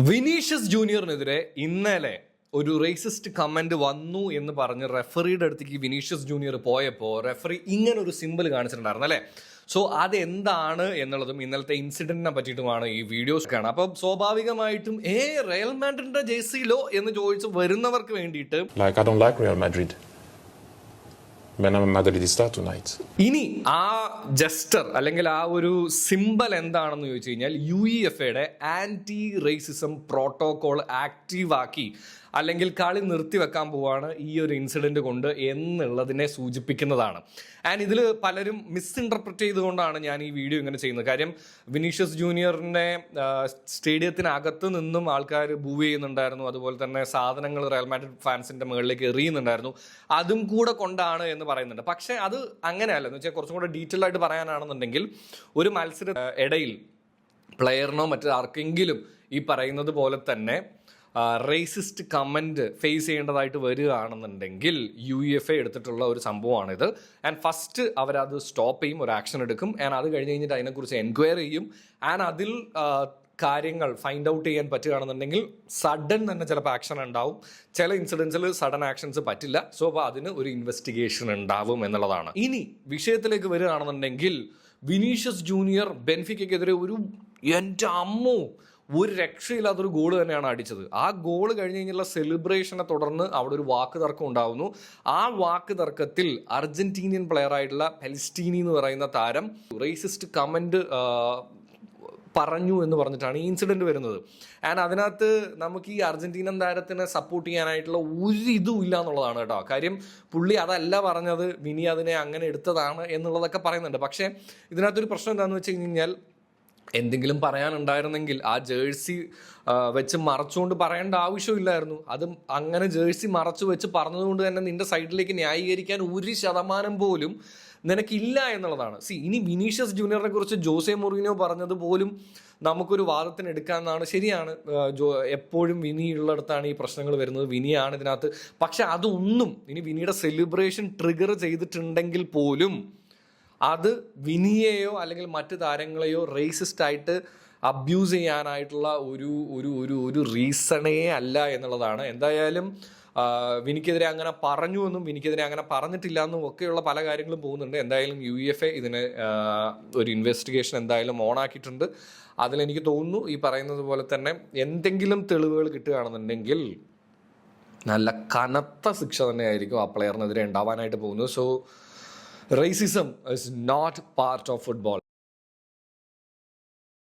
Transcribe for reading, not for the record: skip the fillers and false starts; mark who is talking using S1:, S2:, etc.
S1: Vinicius ജൂനിയറിനെതിരെ ഇന്നലെ ഒരു racist comment വന്നു എന്ന് പറഞ്ഞ് റെഫറിയുടെ അടുത്തേക്ക് വിനീഷ്യസ് ജൂനിയർ പോയപ്പോൾ റെഫറി ഇങ്ങനെ ഒരു സിമ്പിൾ കാണിച്ചിട്ടുണ്ടായിരുന്നു അല്ലേ. സോ അതെന്താണ് എന്നുള്ളതും ഇന്നലത്തെ ഇൻസിഡന്റിനെ പറ്റിയിട്ടുമാണ് ഈ വീഡിയോസ് കാണാം. അപ്പം സ്വാഭാവികമായിട്ടും റയൽ മാഡ്രിഡിന്റെ ജേഴ്സിയിലോ എന്ന് ചോദിച്ച് വരുന്നവർക്ക് വേണ്ടിയിട്ട് ഇനി ആ ജസ്റ്റർ അല്ലെങ്കിൽ ആ ഒരു സിമ്പൽ എന്താണെന്ന് ചോദിച്ചു കഴിഞ്ഞാൽ UEFA anti racism protocol active ആക്കി അല്ലെങ്കിൽ കളി നിർത്തിവെക്കാൻ പോവാണ് ഈ ഒരു ഇൻസിഡന്റ് കൊണ്ട് എന്നുള്ളതിനെ സൂചിപ്പിക്കുന്നതാണ്. ആൻഡ് ഇതിൽ പലരും മിസ്ഇൻറ്റർപ്രറ്റ് ചെയ്തുകൊണ്ടാണ് ഞാൻ ഈ വീഡിയോ ഇങ്ങനെ ചെയ്യുന്നത്. കാര്യം വിനീഷ്യസ് ജൂനിയറിനെ സ്റ്റേഡിയത്തിനകത്ത് നിന്നും ആൾക്കാർ ബൂവ് ചെയ്യുന്നുണ്ടായിരുന്നു, അതുപോലെ തന്നെ സാധനങ്ങൾ റയൽ മാഡ്രിഡ് ഫാൻസിന്റെ മുകളിലേക്ക് എറിയുന്നുണ്ടായിരുന്നു. അതും കൂടെ കൊണ്ടാണ് എന്ന് പറയുന്നുണ്ട്. പക്ഷെ അത് അങ്ങനെയല്ല. എന്ന് വെച്ചാൽ കുറച്ചും കൂടെ ഡീറ്റെയിൽ ആയിട്ട് പറയാനാണെന്നുണ്ടെങ്കിൽ ഒരു മത്സര ഇടയിൽ പ്ലെയറിനോ മറ്റു ആർക്കെങ്കിലും ഈ പറയുന്നത് പോലെ തന്നെ റേസിസ്റ്റ് കമൻറ്റ് ഫേസ് ചെയ്യേണ്ടതായിട്ട് വരികയാണെന്നുണ്ടെങ്കിൽ UEFA എടുത്തിട്ടുള്ള ഒരു സംഭവമാണിത്. ആൻഡ് ഫസ്റ്റ് അവരത് സ്റ്റോപ്പ് ചെയ്യും, ഒരു ആക്ഷൻ എടുക്കും. ആൻഡ് അത് കഴിഞ്ഞ് കഴിഞ്ഞിട്ട് അതിനെക്കുറിച്ച് എൻക്വയറി ചെയ്യും. ആൻഡ് അതിൽ കാര്യങ്ങൾ ഫൈൻഡ് ഔട്ട് ചെയ്യാൻ പറ്റുകയാണെന്നുണ്ടെങ്കിൽ സഡൻ തന്നെ ചിലപ്പോൾ ആക്ഷൻ ഉണ്ടാവും. ചില ഇൻസിഡൻസിൽ സഡൻ ആക്ഷൻസ് പറ്റില്ല. സോ അപ്പോൾ അതിന് ഒരു ഇൻവെസ്റ്റിഗേഷൻ ഉണ്ടാവും എന്നുള്ളതാണ്. ഇനി വിഷയത്തിലേക്ക് വരികയാണെന്നുണ്ടെങ്കിൽ വിനീഷ്യസ് ജൂനിയർ ബെൻഫിക്കയ്ക്കെതിരെ എൻ്റെ അമ്മോ ഒരു രക്ഷയില്ലാത്തൊരു ഗോൾ തന്നെയാണ് അടിച്ചത്. ആ ഗോൾ കഴിഞ്ഞ് കഴിഞ്ഞുള്ള സെലിബ്രേഷനെ തുടർന്ന് അവിടെ ഒരു വാക്ക് തർക്കം ഉണ്ടാവുന്നു. ആ വാക്ക് തർക്കത്തിൽ അർജന്റീനിയൻ പ്ലെയർ ആയിട്ടുള്ള പെലിസ്റ്റീനി എന്ന് പറയുന്ന താരം റേസിസ്റ്റ് കമന്റ് പറഞ്ഞു എന്ന് പറഞ്ഞിട്ടാണ് ഈ ഇൻസിഡന്റ് വരുന്നത്. ആൻഡ് അതിനകത്ത് നമുക്ക് ഈ അർജന്റീനൻ താരത്തിനെ സപ്പോർട്ട് ചെയ്യാനായിട്ടുള്ള ഒരു ഇതും ഇല്ല എന്നുള്ളതാണ് കേട്ടോ. കാര്യം പുള്ളി അതല്ല പറഞ്ഞത്, വിനി അതിനെ അങ്ങനെ എടുത്തതാണ് എന്നുള്ളതൊക്കെ പറയുന്നുണ്ട്. പക്ഷേ ഇതിനകത്തൊരു പ്രശ്നം എന്താണെന്ന് വെച്ച് കഴിഞ്ഞാൽ എന്തെങ്കിലും പറയാനുണ്ടായിരുന്നെങ്കിൽ ആ ജേഴ്സി വെച്ച് മറച്ചുകൊണ്ട് പറയേണ്ട ആവശ്യമില്ലായിരുന്നു. അതും അങ്ങനെ ജേഴ്സി മറച്ചു വെച്ച് പറഞ്ഞതുകൊണ്ട് തന്നെ നിന്റെ സൈഡിലേക്ക് ന്യായീകരിക്കാൻ 1% പോലും നിനക്കില്ല എന്നുള്ളതാണ്. ഇനി വിനീഷ്യസ് ജൂനിയറിനെ കുറിച്ച് ജോസെ മൊറീനോ പറഞ്ഞത് പോലും നമുക്കൊരു വാദത്തിന് എടുക്കാമെന്നാണ്. ശരിയാണ്, എപ്പോഴും വിനി ഉള്ളിടത്താണ് ഈ പ്രശ്നങ്ങൾ വരുന്നത്, വിനിയാണ് ഇതിനകത്ത്. പക്ഷെ അതൊന്നും ഇനി വിനിയുടെ സെലിബ്രേഷൻ ട്രിഗർ ചെയ്തിട്ടുണ്ടെങ്കിൽ പോലും അത് വിനിയെയോ അല്ലെങ്കിൽ മറ്റ് താരങ്ങളെയോ റേസിസ്റ്റ് ആയിട്ട് അബ്യൂസ് ചെയ്യാനായിട്ടുള്ള ഒരു റീസണേ അല്ല എന്നുള്ളതാണ്. എന്തായാലും വിനിക്കെതിരെ അങ്ങനെ പറഞ്ഞു എന്നും വിനിക്കെതിരെ അങ്ങനെ പറഞ്ഞിട്ടില്ല എന്നും ഒക്കെയുള്ള പല കാര്യങ്ങളും പോകുന്നുണ്ട്. എന്തായാലും UEFA ഇതിന് ഒരു ഇൻവെസ്റ്റിഗേഷൻ എന്തായാലും ഓണാക്കിയിട്ടുണ്ട്. അതിലെനിക്ക് തോന്നുന്നു ഈ പറയുന്നത് പോലെ തന്നെ എന്തെങ്കിലും തെളിവുകൾ കിട്ടുകയാണെന്നുണ്ടെങ്കിൽ നല്ല കനത്ത ശിക്ഷ തന്നെയായിരിക്കും ആ പ്ലെയറിനെതിരെ ഉണ്ടാവാനായിട്ട് പോകുന്നത്. So racism is not part of football.